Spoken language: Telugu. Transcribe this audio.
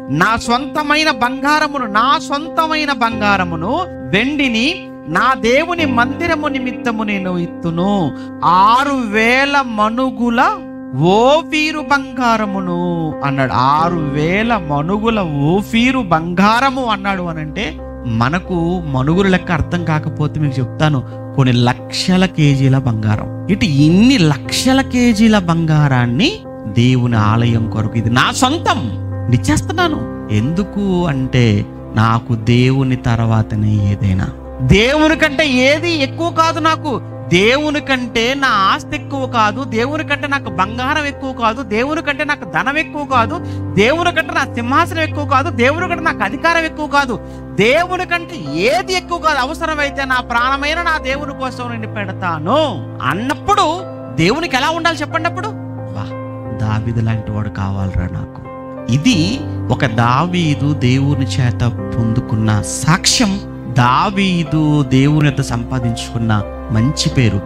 నా సొంతమైన బంగారమును వెండిని నా దేవుని మందిరము నిమిత్తము నేను ఇత్తును. 6,000 మణుగుల ఓఫీరు బంగారమును అన్నాడు. 6,000 మణుగుల ఓఫీరు బంగారము అన్నాడు అనంటే, మనకు మణుగుల లెక్క అర్థం కాకపోతే మీకు చెప్తాను, కొన్ని లక్షల కేజీల బంగారం. ఇన్ని లక్షల కేజీల బంగారాన్ని దేవుని ఆలయం కొరకు, ఇది నా సొంతం, నిచ్చేస్తున్నాను. ఎందుకు అంటే నాకు దేవుని తర్వాతనే ఏదైనా. దేవుని కంటే ఏది ఎక్కువ కాదు నాకు. దేవుని కంటే నా ఆస్తి ఎక్కువ కాదు. దేవుని కంటే నాకు బంగారం ఎక్కువ కాదు. దేవుని కంటే నాకు ధనం ఎక్కువ కాదు. దేవుని కంటే నా సింహాసనం ఎక్కువ కాదు. దేవుని కంటే నాకు అధికారం ఎక్కువ కాదు. దేవుని కంటే ఏది ఎక్కువ కాదు. అవసరమైతే నా ప్రాణమైన నా దేవుని కోసం నేను పెడతాను అన్నప్పుడు దేవునికి ఎలా ఉండాలి చెప్పండి? అప్పుడు దావీదు లాంటి వాడు కావాలరా నాకు. ఇది ఒక దావీదు దేవుని చేత పొందుకున్న సాక్ష్యం. దావీదు దేవుని యొక్క సంపాదించుకున్న మంచి పేరు.